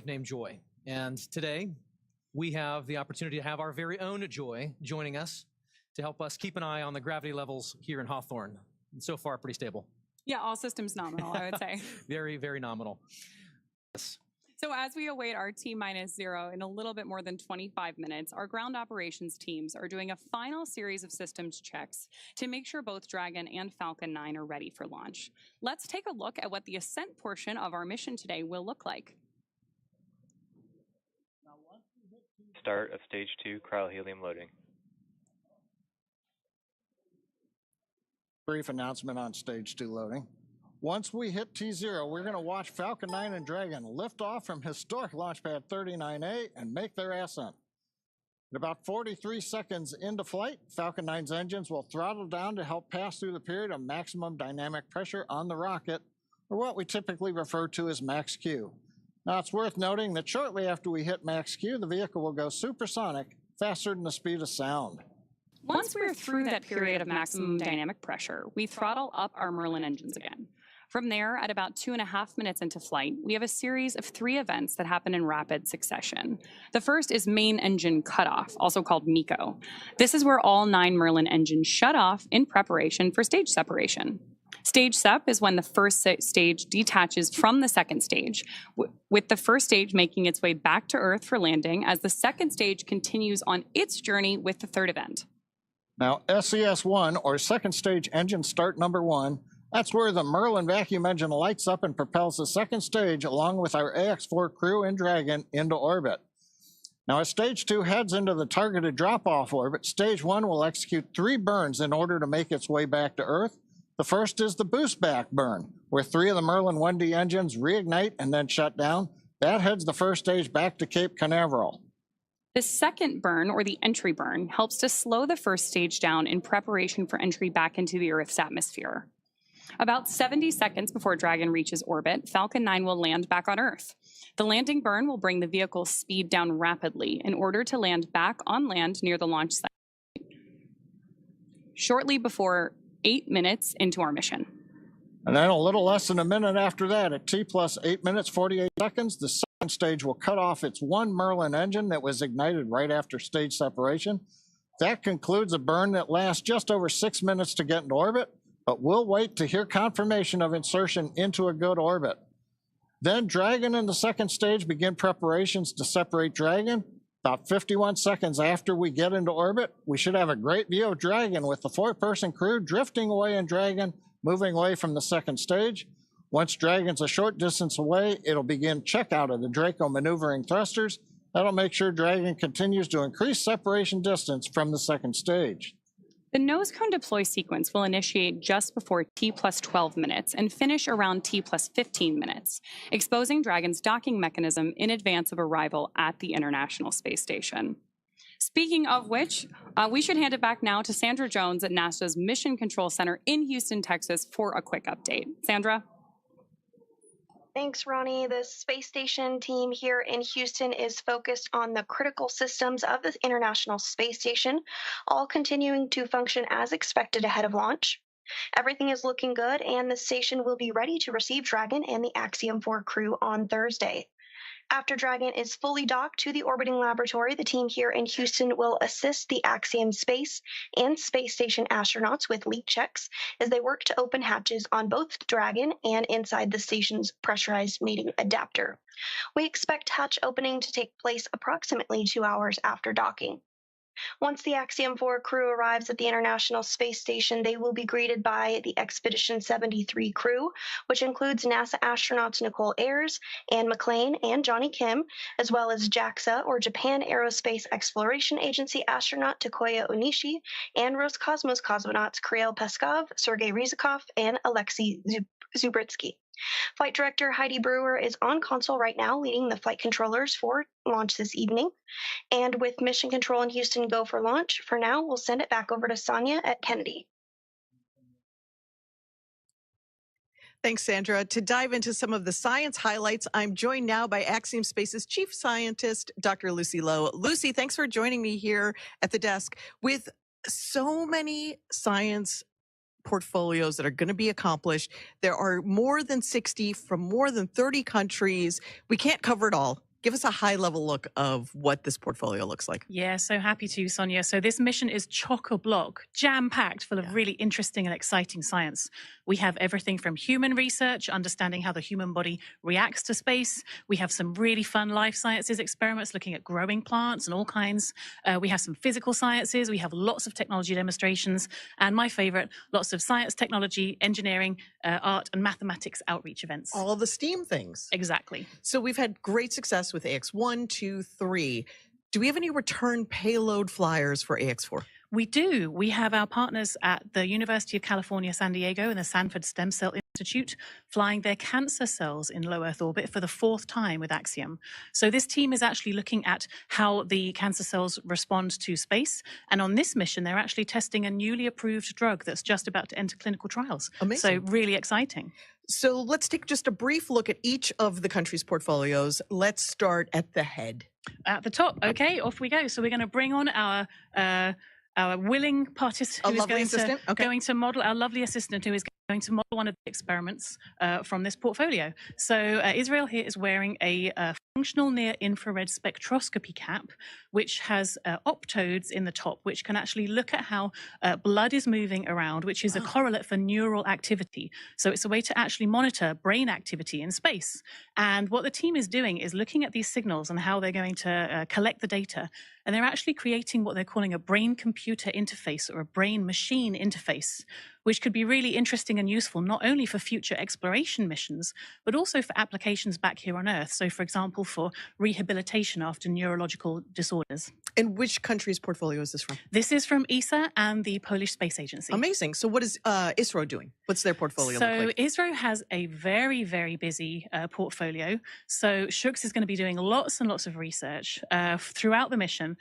named Joy. And today, we have the opportunity to have our very own Joy joining us to help us keep an eye on the gravity levels here in Hawthorne. And so far, pretty stable. Yeah, all systems nominal, I would say. Very, very nominal. Yes. So as we await our T-0 in a little bit more than 25 minutes, our ground operations teams are doing a final series of systems checks to make sure both Dragon and Falcon 9 are ready for launch. Let's take a look at what the Ascent portion of our mission today will look like. Start of Stage 2 cryohelium loading. Brief announcement on Stage 2 loading. Once we hit T0, we're going to watch Falcon 9 and Dragon lift off from historic launch pad 39A and make their ascent. At about 43 seconds into flight, Falcon 9's engines will throttle down to help pass through the period of maximum dynamic pressure on the rocket, or what we typically refer to as max Q. Now, it's worth noting that shortly after we hit max Q, the vehicle will go supersonic, faster than the speed of sound. Once we're through that period of maximum dynamic pressure, we throttle up our Merlin engines again. From there, at about 2.5 minutes into flight, we have a series of 3 events that happen in rapid succession. The first is main engine cutoff, also called MECO. This is where all 9 Merlin engines shut off in preparation for stage separation. Stage sep is when the first stage detaches from the second stage, with the first stage making its way back to Earth for landing as the second stage continues on its journey with the third event. Now, SES-1, or second stage engine start number 1, that's where the Merlin vacuum engine lights up and propels the second stage along with our AX-4 crew and Dragon into orbit. Now, as Stage 2 heads into the targeted drop-off orbit, Stage 1 will execute 3 burns in order to make its way back to Earth. The first is the boost back burn, where 3 of the Merlin 1D engines reignite and then shut down. That heads the first stage back to Cape Canaveral. The second burn, or the entry burn, helps to slow the first stage down in preparation for entry back into the Earth's atmosphere. About 70 seconds before Dragon reaches orbit, Falcon 9 will land back on Earth. The landing burn will bring the vehicle's speed down rapidly in order to land back on land near the launch site, shortly before 8 minutes into our mission. And then a little less than a minute after that, at T plus 8 minutes, 48 seconds, the second stage will cut off its 1 Merlin engine that was ignited right after stage separation. That concludes a burn that lasts just over 6 minutes to get into orbit, but we'll wait to hear confirmation of insertion into a good orbit. Then Dragon and the second stage begin preparations to separate Dragon. About 51 seconds after we get into orbit, we should have a great view of Dragon with the 4-person crew drifting away in Dragon, moving away from the second stage. Once Dragon's a short distance away, it'll begin checkout of the Draco maneuvering thrusters. That'll make sure Dragon continues to increase separation distance from the second stage. The nose cone deploy sequence will initiate just before T plus 12 minutes and finish around T plus 15 minutes, exposing Dragon's docking mechanism in advance of arrival at the International Space Station. Speaking of which, we should hand it back now to Sandra Jones at NASA's Mission Control Center in Houston, Texas for a quick update. Sandra? Thanks, Ronnie. The space station team here in Houston is focused on the critical systems of the International Space Station, all continuing to function as expected ahead of launch. Everything is looking good, and the station will be ready to receive Dragon and the Axiom 4 crew on Thursday. After Dragon is fully docked to the orbiting laboratory, the team here in Houston will assist the Axiom space and space station astronauts with leak checks as they work to open hatches on both Dragon and inside the station's pressurized mating adapter. We expect hatch opening to take place approximately 2 hours after docking. Once the Axiom 4 crew arrives at the International Space Station, they will be greeted by the Expedition 73 crew, which includes NASA astronauts Nicole Ayers, Anne McClain, and Johnny Kim, as well as JAXA, or Japan Aerospace Exploration Agency astronaut Takoya Onishi, and Roscosmos cosmonauts Kirill Peskov, Sergei Ryzhikov, and Alexei Zubritsky. Flight Director Heidi Brewer is on console right now, leading the flight controllers for launch this evening. And with Mission Control in Houston go for launch, for now, we'll send it back over to Sonia at Kennedy. Thanks, Sandra. To dive into some of the science highlights, I'm joined now by Axiom Space's Chief Scientist, Dr. Lucy Lowe. Lucy, thanks for joining me here at the desk. With so many science portfolios that are going to be accomplished, there are more than 60 from more than 30 countries. We can't cover it all Give us a high-level look of what this portfolio looks like. Yeah, so happy to, Sonia. So this mission is chock-a-block, jam-packed full of Yeah. really interesting and exciting science. We have everything from human research, understanding how the human body reacts to space. We have some really fun life sciences experiments looking at growing plants and all kinds. We have some physical sciences. We have lots of technology demonstrations. And my favorite, lots of science, technology, engineering, art, and mathematics outreach events. All the STEAM things. Exactly. So we've had great success with AX1, 2, 3. Do we have any return payload flyers for AX4? We do. We have our partners at the University of California, San Diego and the Sanford Stem Cell Institute flying their cancer cells in low Earth orbit for the 4th time with Axiom. So this team is actually looking at how the cancer cells respond to space. And on this mission, they're actually testing a newly approved drug that's just about to enter clinical trials. Amazing. So really exciting. So let's take just a brief look at each of the country's portfolios. Let's start at the head. At the top, okay, off we go. So we're going to bring on our willing participant who's going to model, our lovely assistant who is going to model one of the experiments from this portfolio. So Israel here is wearing a functional near-infrared spectroscopy cap, which has optodes in the top, which can actually look at how blood is moving around, which is a correlate for neural activity. So it's a way to actually monitor brain activity in space. And what the team is doing is looking at these signals and how they're going to collect the data. And they're actually creating what they're calling a brain-computer interface or a brain-machine interface, which could be really interesting and useful, not only for future exploration missions, but also for applications back here on Earth. So, for example, for rehabilitation after neurological disorders. And which country's portfolio is this from? This is from ESA and the Polish Space Agency. Amazing. So what is ISRO doing? What's their portfolio look like? So ISRO has a very, very busy portfolio. So Shooks is going to be doing lots and lots of research throughout the mission.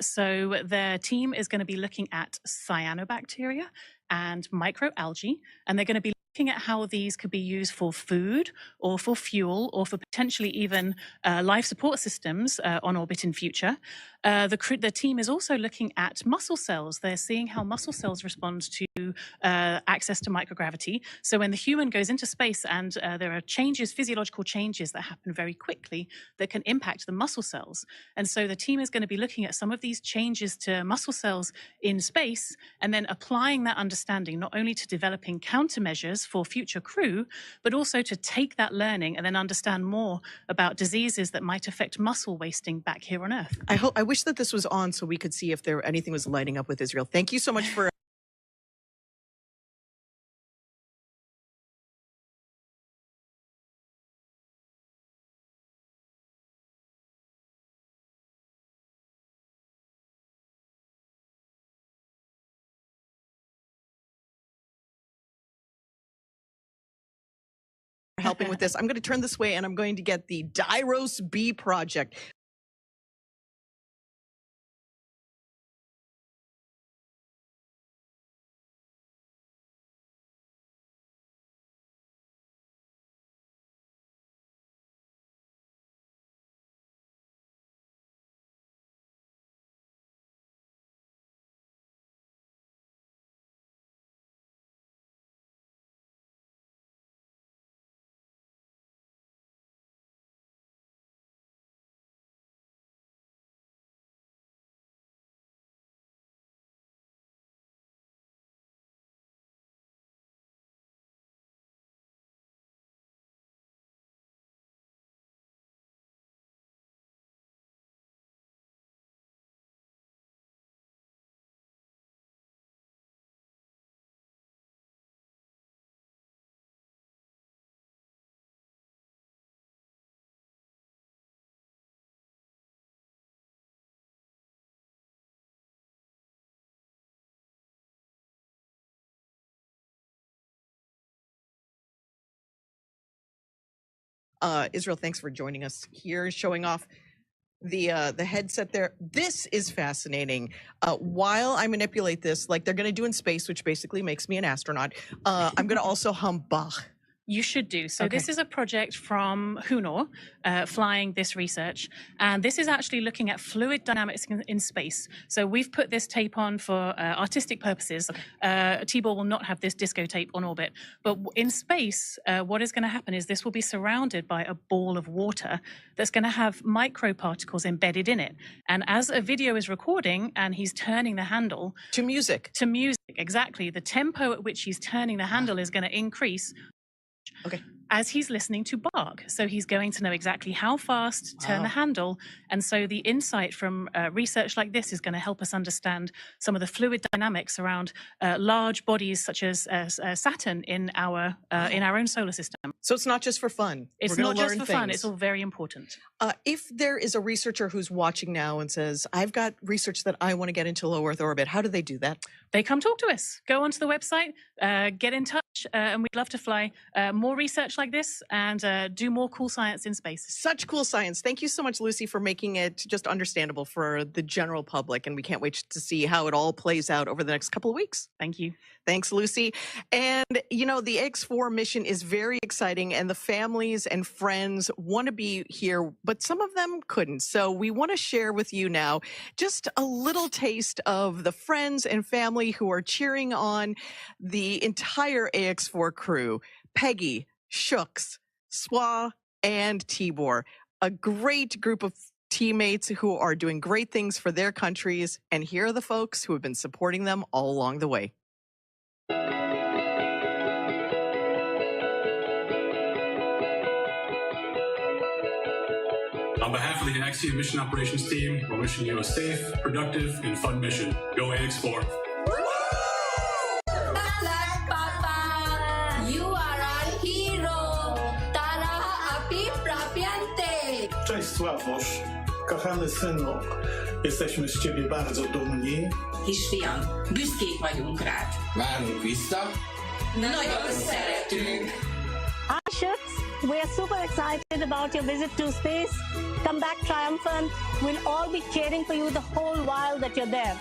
So their team is going to be looking at cyanobacteria and microalgae, and they're going to be looking at how these could be used for food or for fuel or for potentially even life support systems on orbit in future. The team is also looking at muscle cells. They're seeing how muscle cells respond to access to microgravity. So when the human goes into space and there are changes, physiological changes that happen very quickly that can impact the muscle cells. And so the team is going to be looking at some of these changes to muscle cells in space and then applying that understanding not only to developing countermeasures for future crew, but also to take that learning and then understand more about diseases that might affect muscle wasting back here on Earth. I wish that this was on so we could see if there anything was lighting up with Israel. Thank you so much for helping with this. I'm going to turn this way and I'm going to get the Dyros B project. Israel, thanks for joining us here, showing off the headset there. This is fascinating. While I manipulate this, like they're going to do in space, which basically makes me an astronaut, I'm going to also hum Bach. You should do. So Okay. this is a project from Hunor, flying this research. And this is actually looking at fluid dynamics in space. So we've put this tape on for artistic purposes. Tibor will not have this disco tape on orbit. But in space, what is going to happen is this will be surrounded by a ball of water that's going to have microparticles embedded in it. And as a video is recording and he's turning the handle To music. to music, exactly, the tempo at which he's turning the handle is going to increase Okay. as he's listening to Bach. So he's going to know exactly how fast to turn the handle. And so the insight from research like this is going to help us understand some of the fluid dynamics around large bodies such as Saturn in our own solar system. So it's not just for fun. It's We're gonna not just learn for fun, things. it's all very important. If there is a researcher who's watching now and says, I've got research that I want to get into low Earth orbit, how do they do that? They come talk to us. Go onto the website, get in touch, and we'd love to fly more research like this and do more cool science in space. Such cool science. Thank you so much, Lucy, for making it just understandable for the general public. And we can't wait to see how it all plays out over the next couple of weeks. Thank you. Thanks, Lucy. And, you know, the X4 mission is very exciting, and the families and friends want to be here, but some of them couldn't. So we want to share with you now just a little taste of the friends and family who are cheering on the entire AX4 crew. Peggy, Shooks, Swa, and Tibor. A great group of teammates who are doing great things for their countries. And here are the folks who have been supporting them all along the way. On behalf of the Axiom Mission Operations Team, we're wishing you a safe, productive, and fun mission. Go AX4. Papa, you are our hero. Tara api prapiante. Cześć Sławosz, kochany synu, jesteśmy z ciebie bardzo dumni. Kisfiam, büszkék vagyunk rád. Várunk vissza. Nagyon szeretünk. Hi, Shooks. We're super excited about your visit to space. Come back triumphant. We'll all be cheering for you the whole while that you're there.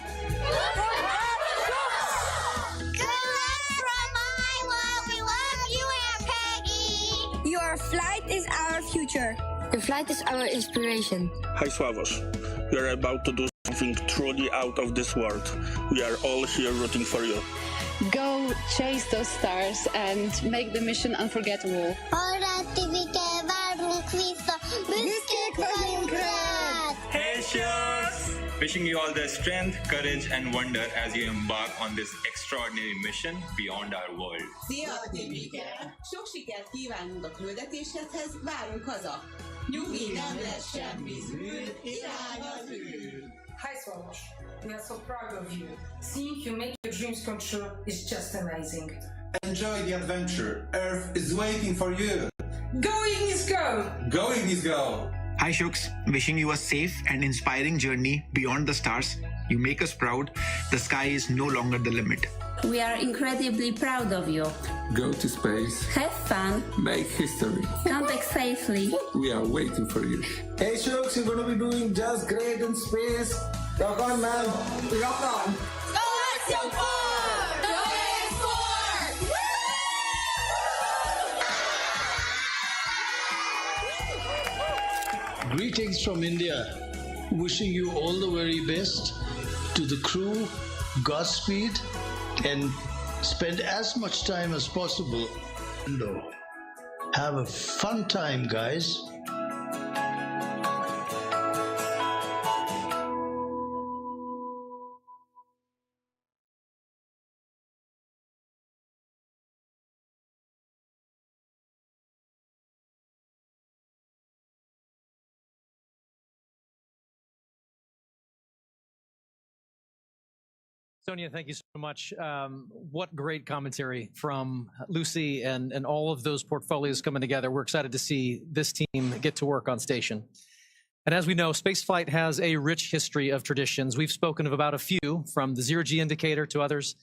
Good luck from Iowa. We love you, Aunt Peggy. Your flight is our future. Your flight is our inspiration. Hi, Slavos. You're about to do something truly out of this world. We are all here rooting for you. Go chase those stars and make the mission unforgettable. Hey, Shooks! Wishing you all the strength, courage, and wonder as you embark on this extraordinary mission beyond our world. Szia, Tibike! Sok sikert kívánunk a küldetéshez, várunk haza! Nyugi, nem lesz semmi zűr, irány az űr! Hi, Swarosh. We are so proud of you. Seeing you make your dreams come true is just amazing. Enjoy the adventure. Earth is waiting for you. Going is go! Going is go! Hi, Shooks. Wishing you a safe and inspiring journey beyond the stars. You make us proud. The sky is no longer the limit. We are incredibly proud of you. Go to space. Have fun. Make history. Come back safely. We are waiting for you. Hey, Shooks, you're gonna be doing just great in space. Rock on, man. Rock on. Go Axiom 4! Go AX4! Greetings from India. Wishing you all the very best. To the crew, Godspeed, and spend as much time as possible. Have a fun time, guys. Sonia, thank you so much. What great commentary from Lucy and all of those portfolios coming together. We're excited to see this team get to work on station. And as we know, spaceflight has a rich history of traditions. We've spoken of about a few, from the zero-G indicator to others.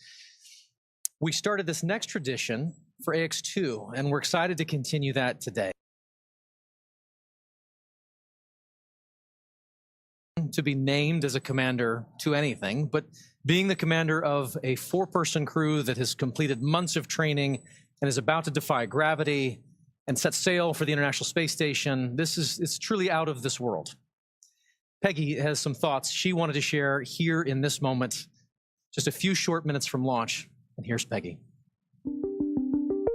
We started this next tradition for AX2, and we're excited to continue that today. To be named as a commander to anything, but being the commander of a 4-person crew that has completed months of training and is about to defy gravity and set sail for the International Space Station. It's truly out of this world. Peggy has some thoughts she wanted to share here in this moment, just a few short minutes from launch. And here's Peggy.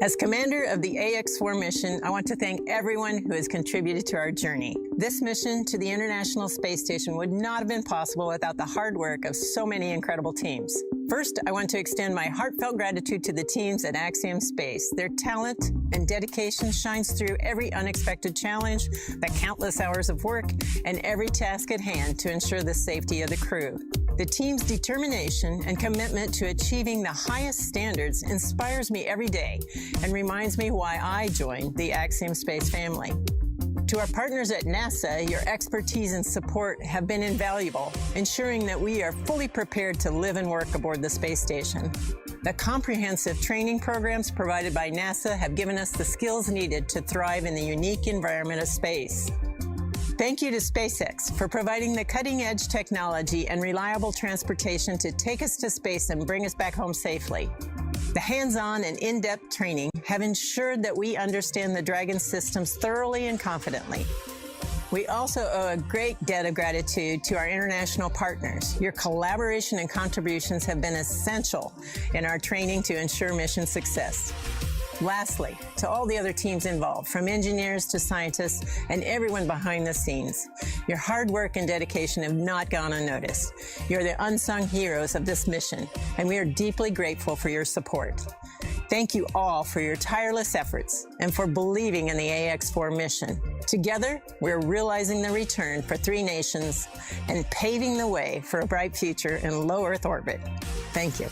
As commander of the AX-4 mission, I want to thank everyone who has contributed to our journey. This mission to the International Space Station would not have been possible without the hard work of so many incredible teams. First, I want to extend my heartfelt gratitude to the teams at Axiom Space. Their talent and dedication shines through every unexpected challenge, the countless hours of work, and every task at hand to ensure the safety of the crew. The team's determination and commitment to achieving the highest standards inspires me every day and reminds me why I joined the Axiom Space family. To our partners at NASA, your expertise and support have been invaluable, ensuring that we are fully prepared to live and work aboard the space station. The comprehensive training programs provided by NASA have given us the skills needed to thrive in the unique environment of space. Thank you to SpaceX for providing the cutting-edge technology and reliable transportation to take us to space and bring us back home safely. The hands-on and in-depth training have ensured that we understand the Dragon systems thoroughly and confidently. We also owe a great debt of gratitude to our international partners. Your collaboration and contributions have been essential in our training to ensure mission success. Lastly, to all the other teams involved, from engineers to scientists and everyone behind the scenes, your hard work and dedication have not gone unnoticed. You're the unsung heroes of this mission, and we are deeply grateful for your support. Thank you all for your tireless efforts and for believing in the AX-4 mission. Together, we're realizing the return for 3 nations and paving the way for a bright future in low Earth orbit. Thank you.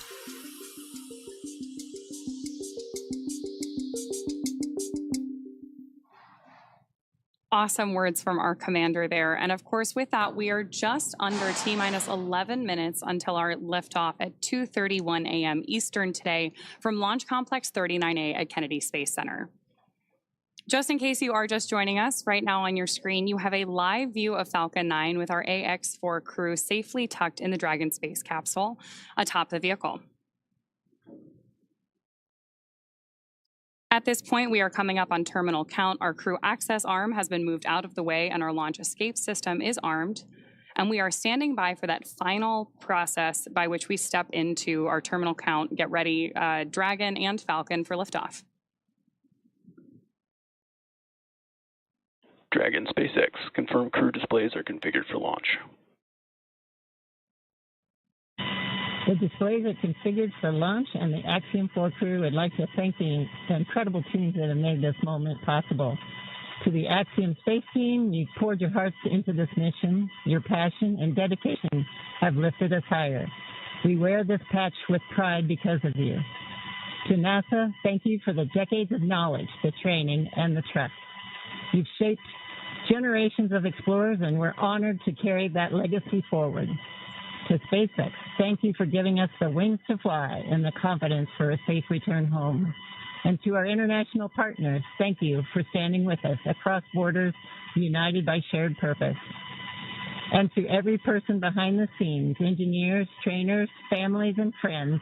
Awesome words from our commander there. And of course, with that, we are just under T-minus 11 minutes until our liftoff at 2:31 a.m. Eastern today from Launch Complex 39A at Kennedy Space Center. Just in case you are just joining us, right now on your screen, you have a live view of Falcon 9 with our AX-4 crew safely tucked in the Dragon space capsule atop the vehicle. At this point, we are coming up on terminal count. Our crew access arm has been moved out of the way and our launch escape system is armed. And we are standing by for that final process by which we step into our terminal count, get ready, Dragon and Falcon for liftoff. Dragon SpaceX, confirm crew displays are configured for launch. The displays are configured for launch, and the Axiom 4 crew would like to thank the incredible teams that have made this moment possible. To the Axiom Space team, you poured your hearts into this mission. Your passion and dedication have lifted us higher. We wear this patch with pride because of you. To NASA, thank you for the decades of knowledge, the training, and the trust. You've shaped generations of explorers, and we're honored to carry that legacy forward. To SpaceX, thank you for giving us the wings to fly and the confidence for a safe return home. And to our international partners, thank you for standing with us across borders, united by shared purpose. And to every person behind the scenes, engineers, trainers, families, and friends,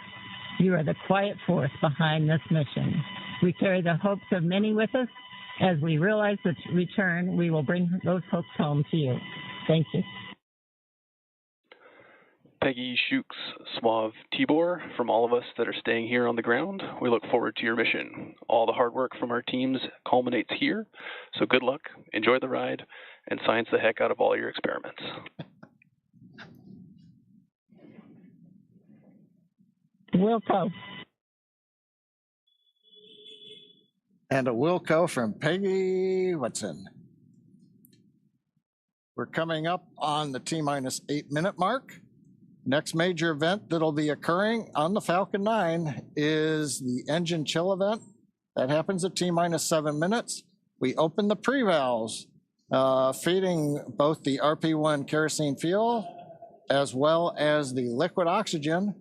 you are the quiet force behind this mission. We carry the hopes of many with us. As we realize the return, we will bring those hopes home to you. Thank you. Peggy, Shooks, Suave, Tibor, from all of us that are staying here on the ground, we look forward to your mission. All the hard work from our teams culminates here, so good luck, enjoy the ride, and science the heck out of all your experiments. Wilco. And a Wilco from Peggy Watson. We're coming up on the T-minus 8-minute mark. Next major event that'll be occurring on the Falcon 9 is the engine chill event. That happens at T-minus 7 minutes. We open the pre-valves, feeding both the RP-1 kerosene fuel as well as the liquid oxygen.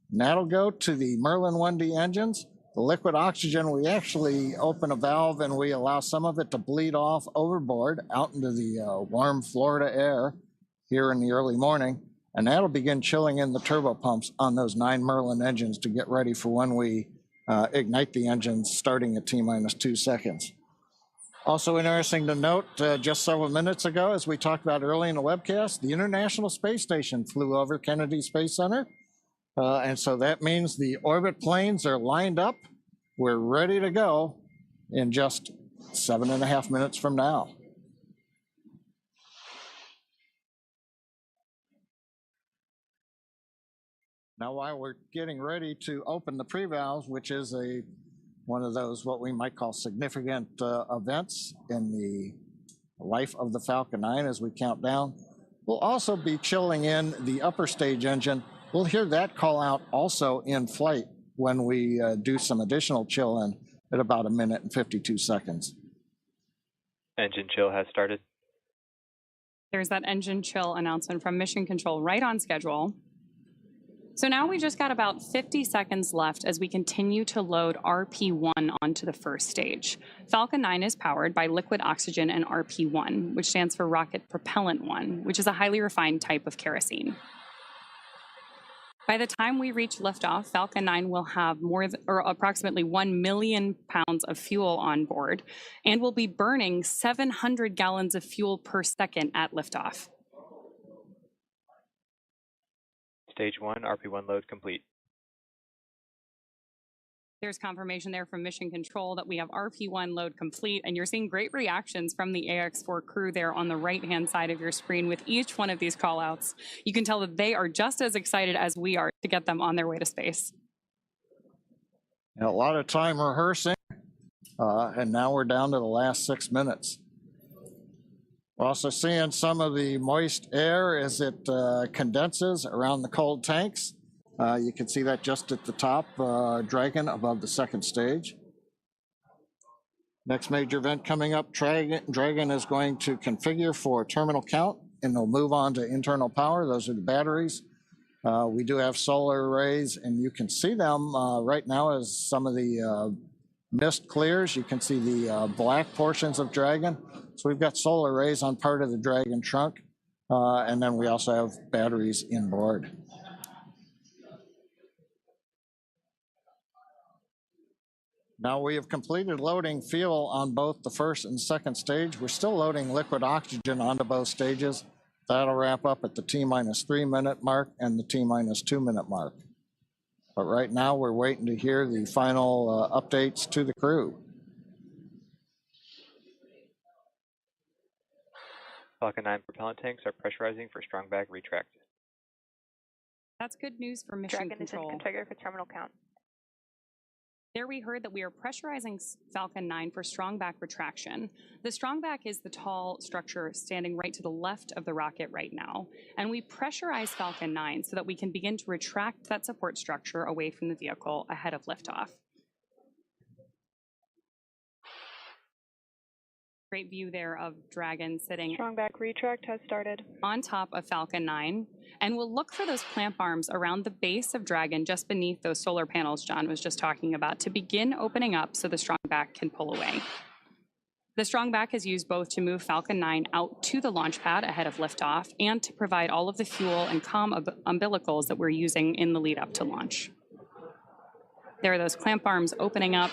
And that'll go to the Merlin 1D engines. The liquid oxygen, we actually open a valve and we allow some of it to bleed off overboard out into the warm Florida air here in the early morning. And that'll begin chilling in the turbo pumps on those 9 Merlin engines to get ready for when we ignite the engines starting at T-minus 2 seconds. Also interesting to note, just several minutes ago, as we talked about early in the webcast, the International Space Station flew over Kennedy Space Center. And so that means the orbit planes are lined up. We're ready to go in just 7.5 minutes from now. Now, while we're getting ready to open the pre-valves, which is one of those what we might call significant events in the life of the Falcon 9 as we count down, we'll also be chilling in the upper stage engine. We'll hear that call out also in flight when we do some additional chill in at about 1 minute and 52 seconds. Engine chill has started. There's that engine chill announcement from Mission Control, right on schedule. So now we just got about 50 seconds left as we continue to load RP1 onto the first stage. Falcon 9 is powered by liquid oxygen and RP1, which stands for Rocket Propellant 1, which is a highly refined type of kerosene. By the time we reach liftoff, Falcon 9 will have approximately 1 million pounds of fuel on board and will be burning 700 gallons of fuel per second at liftoff. Stage 1, RP1 load complete. There's confirmation there from Mission Control that we have RP1 load complete, and you're seeing great reactions from the AX4 crew there on the right-hand side of your screen with each one of these callouts. You can tell that they are just as excited as we are to get them on their way to space. A lot of time rehearsing, and now we're down to the last 6 minutes. We're also seeing some of the moist air as it condenses around the cold tanks. You can see that just at the top, Dragon above the second stage. Next major event coming up, Dragon is going to configure for terminal count, and they'll move on to internal power. Those are the batteries. We do have solar arrays, and you can see them right now as some of the mist clears. You can see the black portions of Dragon. So we've got solar arrays on part of the Dragon trunk, and then we also have batteries inboard. Now we have completed loading fuel on both the first and second stage. We're still loading liquid oxygen onto both stages. That'll wrap up at the T-minus 3 minute mark and the T-minus 2 minute mark. But right now we're waiting to hear the final updates to the crew. Falcon 9 propellant tanks are pressurizing for strong back retract. That's good news for Mission Control. Dragon is configured for terminal count. There we heard that we are pressurizing Falcon 9 for strong back retraction. The strong back is the tall structure standing right to the left of the rocket right now. And we pressurize Falcon 9 so that we can begin to retract that support structure away from the vehicle ahead of liftoff. Great view there of Dragon sitting strong back retract has started on top of Falcon 9, and we'll look for those clamp arms around the base of Dragon just beneath those solar panels John was just talking about to begin opening up so the strong back can pull away. The strong back is used both to move Falcon 9 out to the launch pad ahead of liftoff and to provide all of the fuel and comm umbilicals that we're using in the lead up to launch. There are those clamp arms opening up.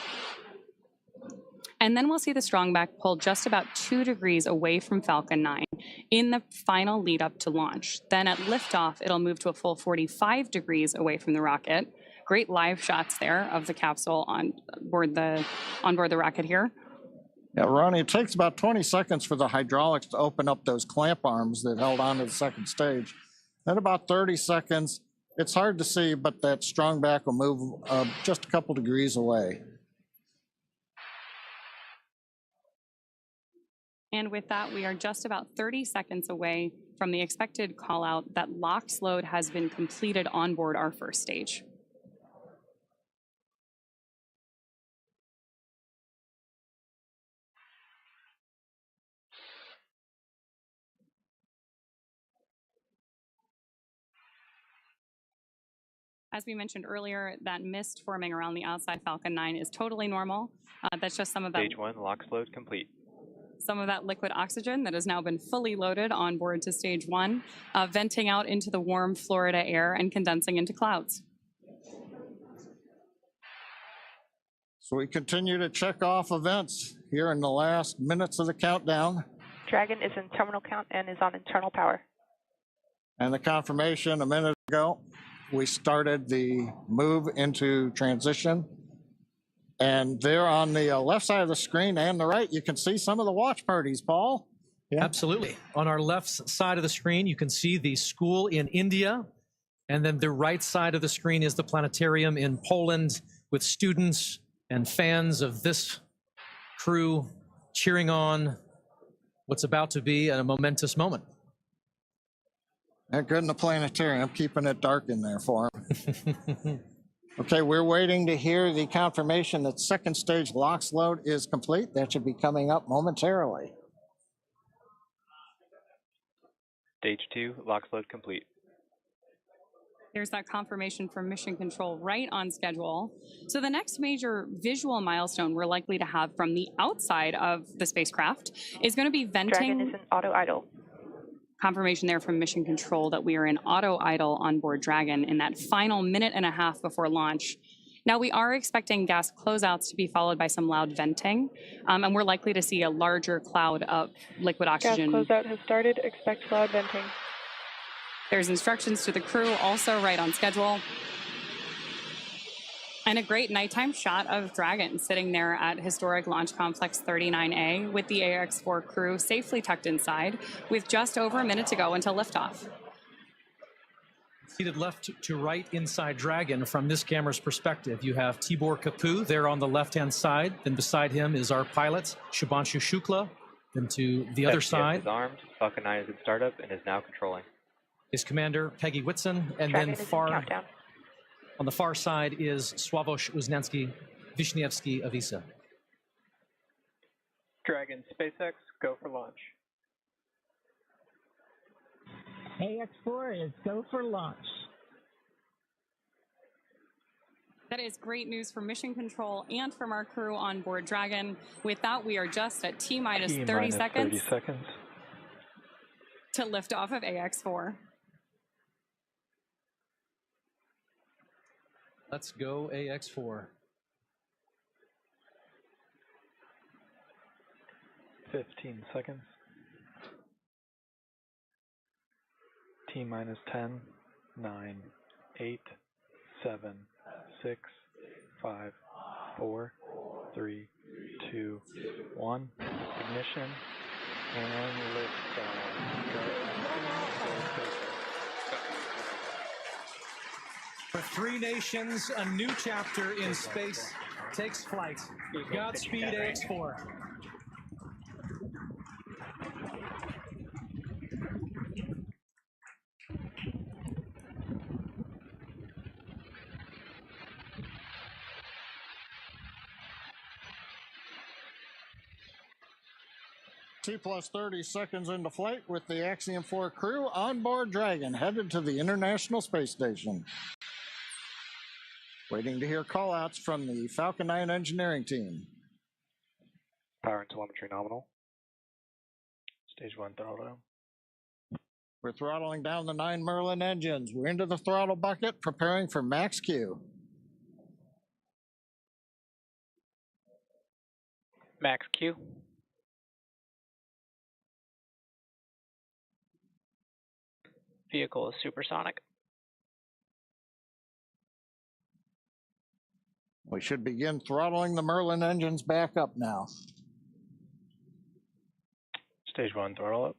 And then we'll see the strong back pull just about 2 degrees away from Falcon 9 in the final lead up to launch. Then at liftoff, it'll move to a full 45 degrees away from the rocket. Great live shots there of the capsule on board the rocket here. Yeah, Ronnie, it takes about 20 seconds for the hydraulics to open up those clamp arms that held on to the second stage. Then about 30 seconds, it's hard to see, but that strong back will move just a couple degrees away. And with that, we are just about 30 seconds away from the expected call out that LOX load has been completed on board our first stage. As we mentioned earlier, that mist forming around the outside Falcon 9 is totally normal. That's just some of that. Stage 1, LOX load complete. Some of that liquid oxygen that has now been fully loaded on board to stage 1, venting out into the warm Florida air and condensing into clouds. So we continue to check off events here in the last minutes of the countdown. Dragon is in terminal count and is on internal power. And the confirmation a minute ago, we started the move into transition. And there on the left side of the screen and the right, you can see some of the watch parties, Paul. Yeah. Absolutely. On our left side of the screen, you can see the school in India. And then the right side of the screen is the planetarium in Poland with students and fans of this crew cheering on what's about to be a momentous moment. They're good in the planetarium, keeping it dark in there for them. Okay, we're waiting to hear the confirmation that second stage LOX load is complete. That should be coming up momentarily. Stage 2, LOX load complete. There's that confirmation from Mission Control right on schedule. So the next major visual milestone we're likely to have from the outside of the spacecraft is going to be venting. Dragon is in auto idle. Confirmation there from Mission Control that we are in auto idle on board Dragon in that final minute and a half before launch. Now we are expecting gas closeouts to be followed by some loud venting, and we're likely to see a larger cloud of liquid oxygen. Gas closeout has started. Expect loud venting. There's instructions to the crew, also right on schedule. And a great nighttime shot of Dragon sitting there at historic Launch Complex 39A with the AX-4 crew safely tucked inside with just over a minute to go until liftoff. Seated left to right inside Dragon from this camera's perspective, you have Tibor Kapu there on the left-hand side. Then beside him is our pilot, Shubhanshu Shukla. Then to the other side is armed. Falcon 9 is in startup and is now controlling. Is Commander Peggy Whitson, and Dragon then is in far countdown. on the far side is Sławosz Uznanski, Wiśniewski of ESA. Dragon, SpaceX, go for launch. AX4 is go for launch. That is great news for Mission Control and from our crew on board Dragon. With that, we are just at T-minus 30 seconds. 30 seconds. To lift off of AX4. Let's go AX4. 15 seconds. T-minus 10, 9, 8, 7, 6, 5, 4, 3, 2, 1. Ignition and liftoff. For three nations, a new chapter in space takes flight. Godspeed, AX4. T plus 30 seconds into flight with the Axiom 4 crew on board Dragon, headed to the International Space Station. Waiting to hear callouts from the Falcon 9 engineering team. Power and telemetry nominal. Stage 1 throttle. We're throttling down the 9 Merlin engines. We're into the throttle bucket, preparing for max Q. Max Q. Vehicle is supersonic. We should begin throttling the Merlin engines back up now. Stage 1 throttle up.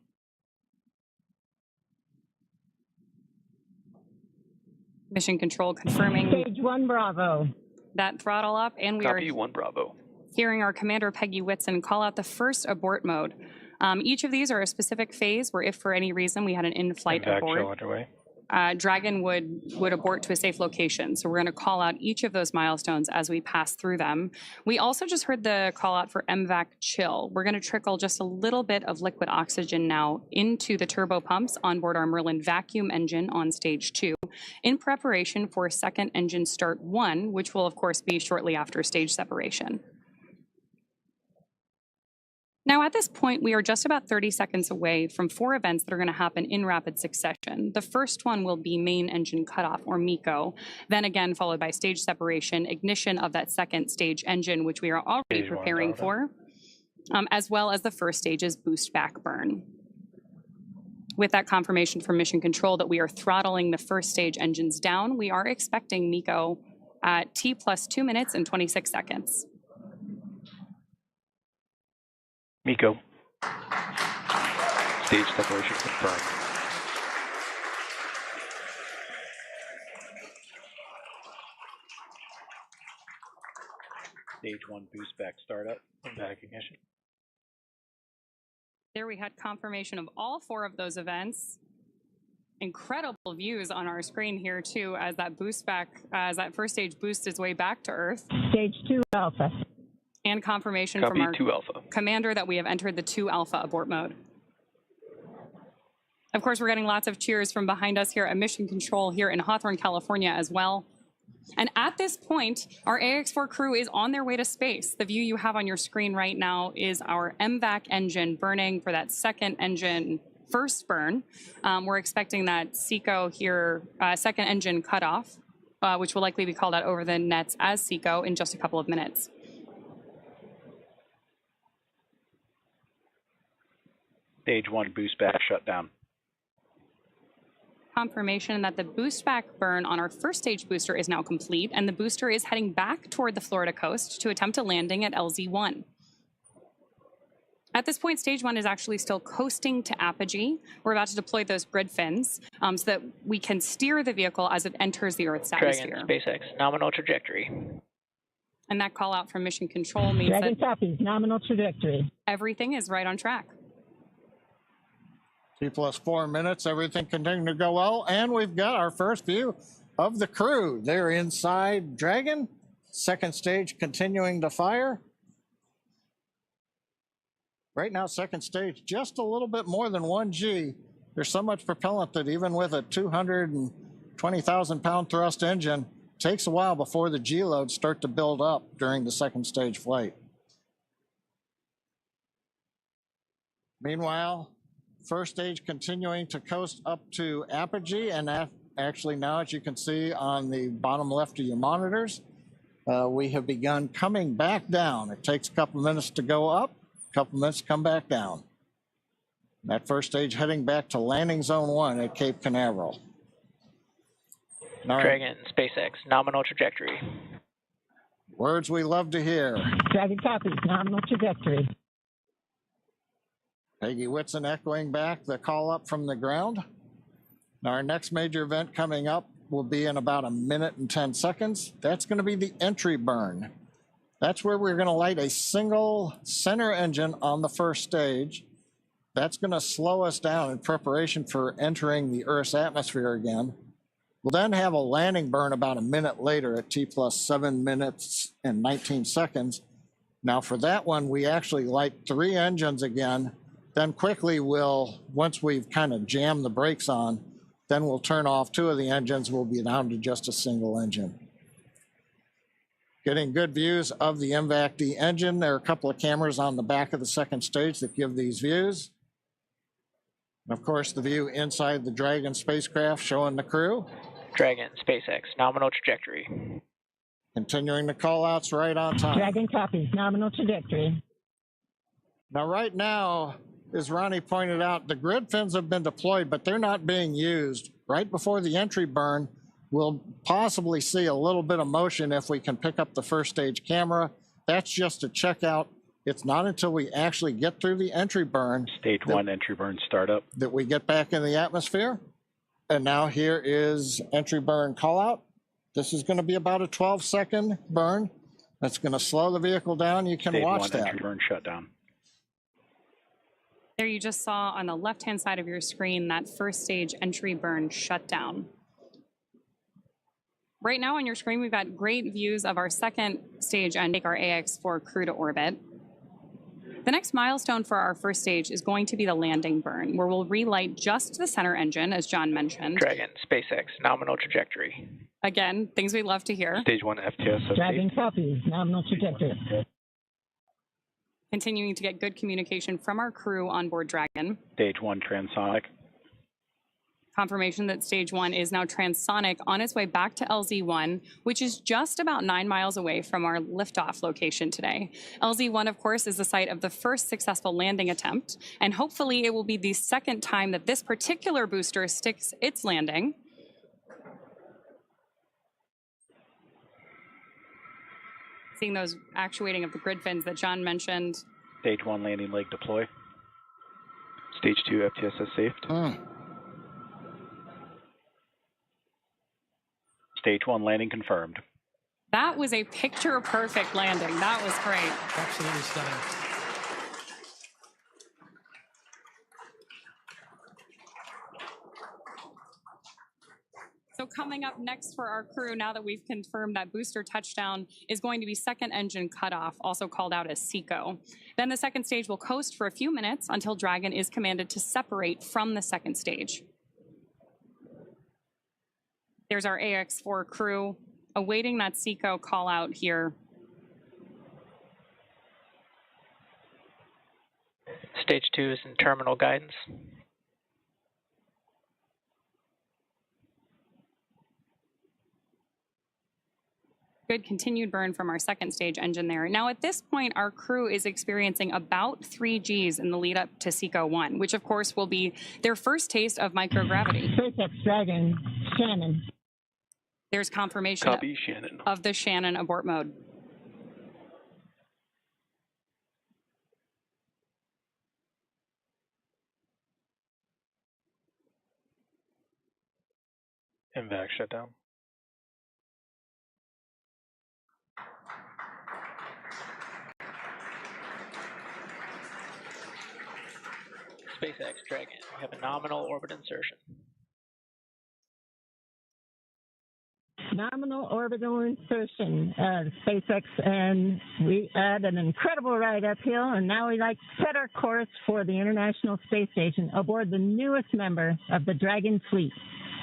Mission Control confirming Stage 1 Bravo. that throttle up, and we Copy, are 1 Bravo. hearing our Commander Peggy Whitson call out the first abort mode. Each of these are a specific phase where if for any reason we had an in-flight abort, underway. Dragon would abort to a safe location. So we're going to call out each of those milestones as we pass through them. We also just heard the call out for MVAC chill. We're going to trickle just a little bit of liquid oxygen now into the turbo pumps on board our Merlin vacuum engine on stage 2 in preparation for second engine start 1, which will of course be shortly after stage separation. Now, at this point, we are just about 30 seconds away from 4 events that are going to happen in rapid succession. The first one will be main engine cutoff, or MECO, then again followed by stage separation, ignition of that second stage engine, which we are already preparing for, as well as the first stage's boost back burn. With that confirmation from Mission Control that we are throttling the first stage engines down, we are expecting MECO at T plus 2 minutes and 26 seconds. MECO. Stage separation confirmed. Stage 1 boost back startup and back ignition. There we had confirmation of all 4 of those events. Incredible views on our screen here too, as that boost back, as that first stage boosts its way back to Earth. Stage 2 Alpha. And confirmation Copy, from our 2 Alpha. commander that we have entered the 2 Alpha abort mode. Of course, we're getting lots of cheers from behind us here at Mission Control here in Hawthorne, California as well. And at this point, our AX4 crew is on their way to space. The view you have on your screen right now is our MVAC engine burning for that second engine first burn. We're expecting that SECO here, second engine cutoff, which will likely be called out over the nets as SECO in just a couple of minutes. Stage 1 boost back shutdown. Confirmation that the boost back burn on our first stage booster is now complete, and the booster is heading back toward the Florida coast to attempt a landing at LZ1. At this point, stage 1 is actually still coasting to apogee. We're about to deploy those grid fins so that we can steer the vehicle as it enters the Earth's atmosphere. Dragon, SpaceX, nominal trajectory. And that call out from Mission Control means Dragon that copies, nominal trajectory. everything is right on track. T plus 4 minutes, everything continuing to go well, and we've got our first view of the crew. They're inside Dragon, second stage continuing to fire. Right now, second stage, just a little bit more than 1 G. There's so much propellant that even with a 220,000 pound thrust engine, it takes a while before the G loads start to build up during the second stage flight. Meanwhile, first stage continuing to coast up to apogee, and actually now, as you can see on the bottom left of your monitors, we have begun coming back down. It takes a couple minutes to go up, a couple minutes to come back down. That first stage heading back to landing zone 1 at Cape Canaveral. Dragon, SpaceX, nominal trajectory. Words we love to hear. Dragon copies, nominal trajectory. Peggy Whitson echoing back the call up from the ground. Now our next major event coming up will be in about 1 minute and 10 seconds. That's going to be the entry burn. That's where we're going to light a single center engine on the first stage. That's going to slow us down in preparation for entering the Earth's atmosphere again. We'll then have a landing burn about 1 minute later at T plus 7 minutes and 19 seconds. Now for that one, we actually light 3 engines again. Then quickly once we've kind of jammed the brakes on, then we'll turn off 2 of the engines. We'll be down to just a single engine. Getting good views of the MVAC-D engine. There are a couple of cameras on the back of the second stage that give these views. And of course, the view inside the Dragon spacecraft showing the crew. Dragon, SpaceX, nominal trajectory. Continuing the call-outs right on time. Dragon copies, nominal trajectory. Now, right now, as Ronnie pointed out, the grid fins have been deployed, but they're not being used. Right before the entry burn, we'll possibly see a little bit of motion if we can pick up the first stage camera. That's just to check out. It's not until we actually get through the entry burn. Stage 1 entry burn startup. That we get back in the atmosphere. And now here is entry burn call out. This is going to be about a 12-second burn. That's going to slow the vehicle down. You can Stage watch 1 that. entry burn shutdown. There you just saw on the left-hand side of your screen that first stage entry burn shutdown. Right now on your screen, we've got great views of our second stage and take our AX4 crew to orbit. The next milestone for our first stage is going to be the landing burn, where we'll relight just the center engine, as John mentioned. Dragon, SpaceX, nominal trajectory. Again, things we love to hear. Stage 1 FTS. Dragon copies, nominal trajectory. Continuing to get good communication from our crew on board Dragon. Stage 1 transonic. Confirmation that stage 1 is now transonic on its way back to LZ1, which is just about 9 miles away from our liftoff location today. LZ1, of course, is the site of the first successful landing attempt, and hopefully it will be the second time that this particular booster sticks its landing. Seeing those actuating of the grid fins that John mentioned. Stage 1 landing leg deploy. Stage 2 FTSS saved. Stage 1 landing confirmed. That was a picture-perfect landing. That was great. Absolutely stunning. So coming up next for our crew, now that we've confirmed that booster touchdown, is going to be second engine cutoff, also called out as SECO. Then the second stage will coast for a few minutes until Dragon is commanded to separate from the second stage. There's our AX4 crew awaiting that SECO call out here. Stage 2 is in terminal guidance. Good continued burn from our second stage engine there. Now at this point, our crew is experiencing about 3 Gs in the lead up to SECO 1, which of course will be their first taste of microgravity. SpaceX Dragon, Shannon. There's confirmation Copy, Shannon. of the Shannon abort mode. MVAC shutdown. SpaceX Dragon, we have a nominal orbit insertion. Nominal orbital insertion, SpaceX, and we had an incredible ride uphill, and now we like set our course for the International Space Station aboard the newest member of the Dragon fleet,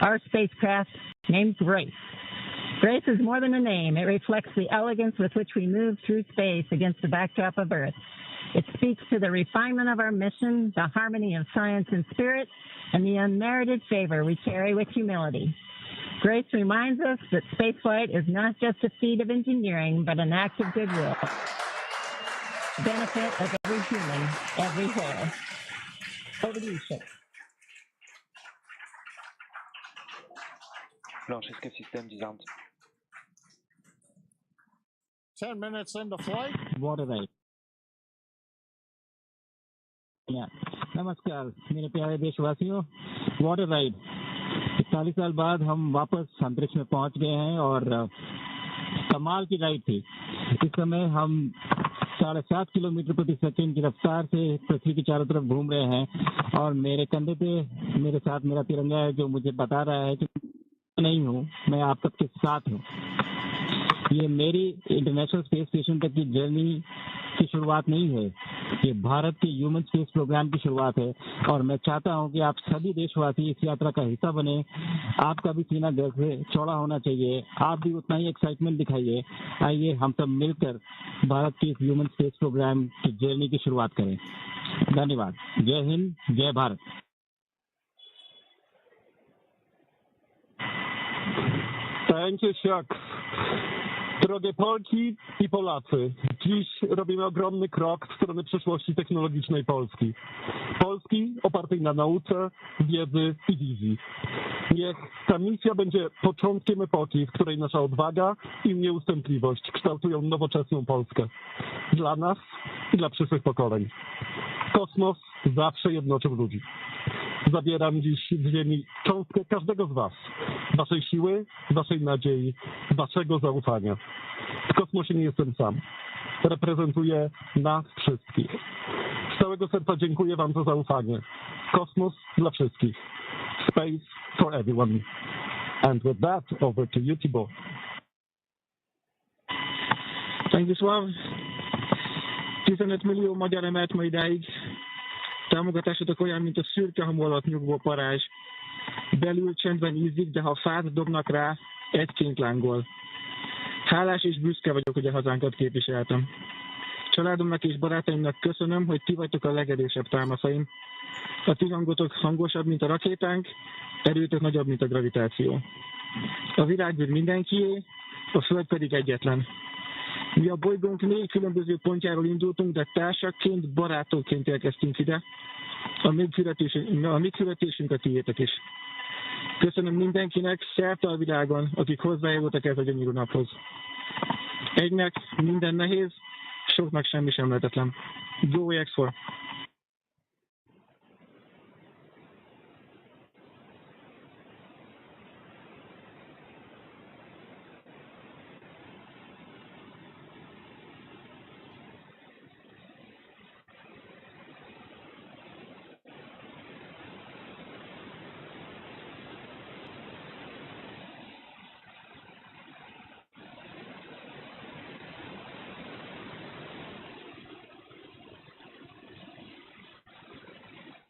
our spacecraft named Grace. Grace is more than a name. It reflects the elegance with which we move through space against the backdrop of Earth. It speaks to the refinement of our mission, the harmony of science and spirit, and the unmerited favor we carry with humility. Grace reminds us that spaceflight is not just a feat of engineering, but an act of goodwill. Benefit of every human, everywhere. Over to you, Chip. Launch escape system disarmed. 10 minutes into flight. Water ride. नमस्कार मेरे प्यारे देशवासियों, water ride 41 साल बाद हम वापस अंतरिक्ष में पहुंच गए हैं और कमाल की राइड थी। इस समय हम 7.5 किलोमीटर प्रति सेकंड की रफ्तार से पृथ्वी के चारों तरफ घूम रहे हैं और मेरे कंधे पे मेरे साथ मेरा तिरंगा है जो मुझे बता रहा है कि नहीं हूँ, मैं आप सबके साथ हूँ। ये मेरी इंटरनेशनल स्पेस स्टेशन तक की जर्नी की शुरुआत नहीं है, ये भारत के ह्यूमन स्पेस प्रोग्राम की शुरुआत है और मैं चाहता हूं कि आप सभी देशवासी इस यात्रा का हिस्सा बने। आपका भी सीना दिल से चौड़ा होना चाहिए, आप भी उतना ही एक्साइटमेंट दिखाइए। आइए हम सब मिलकर भारत के इस ह्यूमन स्पेस प्रोग्राम की जर्नी की शुरुआत करें। धन्यवाद। जय हिंद, जय Bharat. Thank you, Chuck. Drogie Polki i Polacy, dziś robimy ogromny krok w stronę przyszłości technologicznej Polski. Polski opartej na nauce, wiedzy i wizji. Niech ta misja będzie początkiem epoki, w której nasza odwaga i nieustępliwość kształtują nowoczesną Polskę. Dla nas i dla przyszłych pokoleń. Kosmos zawsze jednoczył ludzi. Zabieram dziś z ziemi cząstkę każdego z was. Waszej siły, waszej nadziei, waszego zaufania. W kosmosie nie jestem sam. Reprezentuję nas wszystkich. Z całego serca dziękuję wam za zaufanie. Kosmos dla wszystkich. Space for everyone. And with that, over to you, Tibor. Stanisław, 15 millió magyar emelt ma idáig. Támogatásotok olyan, mint a szürke hamulat nyugvó parázs. Belül csendben ízik, de ha fát dobnak rá, egyként lángol. Hálás és büszke vagyok, hogy a hazánkat képviseltem. Családomnak és barátaimnak köszönöm, hogy ti vagytok a legerősebb támaszaim. A ti hangotok hangosabb, mint a rakétánk, erőtök nagyobb, mint a gravitáció. A világűr mindenkié, a Föld pedig egyetlen. Mi a bolygónk 4 különböző pontjáról indultunk, de társakként, barátokként érkeztünk ide. A mi küldetésünk a tiétek is. Köszönöm mindenkinek szerte a világon, akik hozzájárultak ez a gyönyörű naphoz. Egynek minden nehéz, soknak semmi sem lehetetlen. Go X4!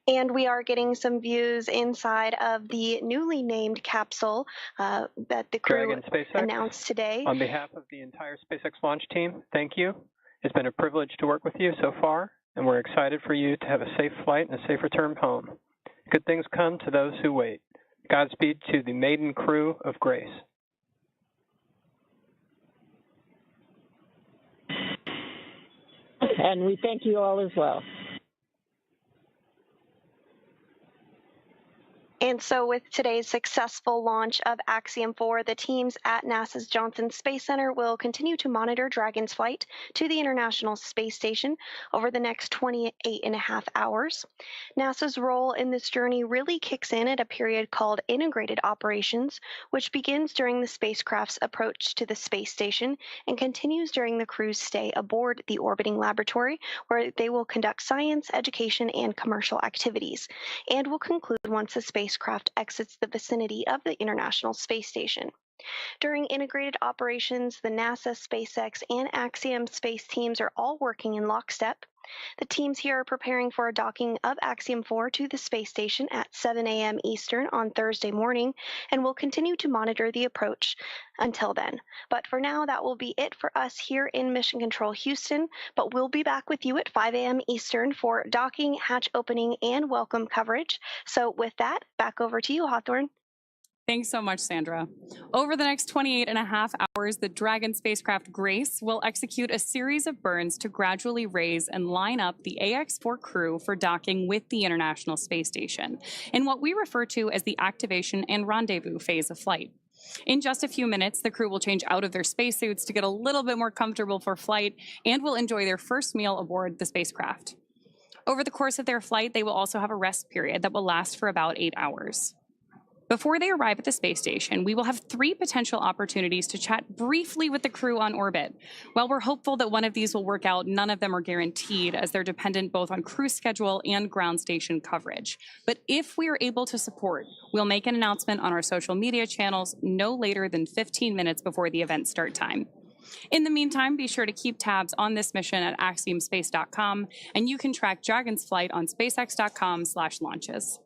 And we are getting some views inside of the newly named capsule that the crew Dragon SpaceX, announced today. On behalf of the entire SpaceX launch team, thank you. It's been a privilege to work with you so far, and we're excited for you to have a safe flight and a safe return home. Good things come to those who wait. Godspeed to the maiden crew of Grace. And we thank you all as well. And so with today's successful launch of Axiom 4, the teams at NASA's Johnson Space Center will continue to monitor Dragon's flight to the International Space Station over the next 28 and a half hours. NASA's role in this journey really kicks in at a period called integrated operations, which begins during the spacecraft's approach to the space station and continues during the crew's stay aboard the orbiting laboratory, where they will conduct science, education, and commercial activities, and will conclude once the spacecraft exits the vicinity of the International Space Station. During integrated operations, the NASA, SpaceX, and Axiom space teams are all working in lockstep. The teams here are preparing for a docking of Axiom 4 to the space station at 7 a.m. Eastern on Thursday morning, and will continue to monitor the approach until then. But for now, that will be it for us here in Mission Control Houston, but we'll be back with you at 5 a.m. Eastern for docking, hatch opening, and welcome coverage. So with that, back over to you, Hawthorne. Thanks so much, Sandra. Over the next 28 and a half hours, the Dragon spacecraft Grace will execute a series of burns to gradually raise and line up the AX-4 crew for docking with the International Space Station in what we refer to as the activation and rendezvous phase of flight. In just a few minutes, the crew will change out of their spacesuits to get a little bit more comfortable for flight and will enjoy their first meal aboard the spacecraft. Over the course of their flight, they will also have a rest period that will last for about 8 hours. Before they arrive at the space station, we will have 3 potential opportunities to chat briefly with the crew on orbit. While we're hopeful that one of these will work out, none of them are guaranteed, as they're dependent both on crew schedule and ground station coverage. But if we are able to support, we'll make an announcement on our social media channels no later than 15 minutes before the event start time. In the meantime, be sure to keep tabs on this mission at axiomspace.com, and you can track Dragon's flight on spacex.com/launches.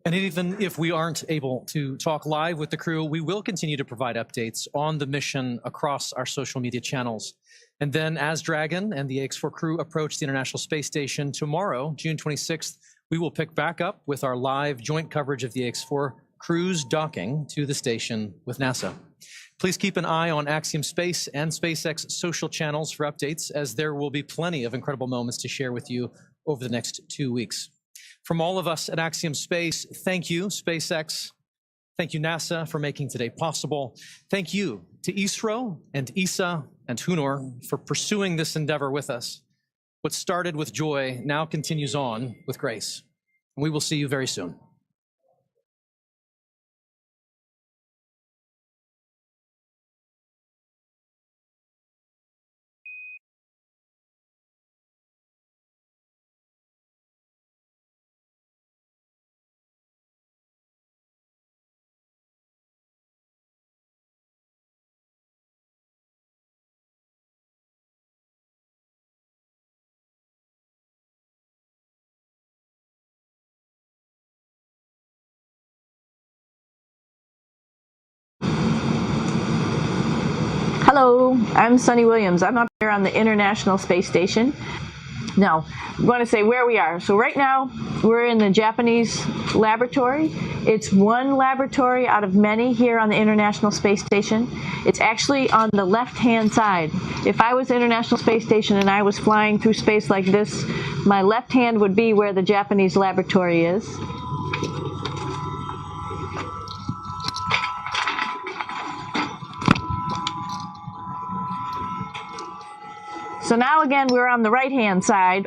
And even if we aren't able to talk live with the crew, we will continue to provide updates on the mission across our social media channels. And then as Dragon and the AX-4 crew approach the International Space Station tomorrow, June 26th, we will pick back up with our live joint coverage of the AX-4 crew's docking to the station with NASA. Please keep an eye on Axiom Space and SpaceX social channels for updates, as there will be plenty of incredible moments to share with you over the next 2 weeks. From all of us at Axiom Space, thank you, SpaceX. Thank you, NASA, for making today possible. Thank you to ISRO and ESA and Hunor for pursuing this endeavor with us. What started with joy now continues on with grace. We will see you very soon. Hello, I'm Sunny Williams. I'm up here on the International Space Station. Now, I'm going to say where we are. So right now, we're in the Japanese laboratory. It's one laboratory out of many here on the International Space Station. It's actually on the left-hand side. If I was International Space Station and I was flying through space like this, my left hand would be where the Japanese laboratory is. So now again, we're on the right-hand side.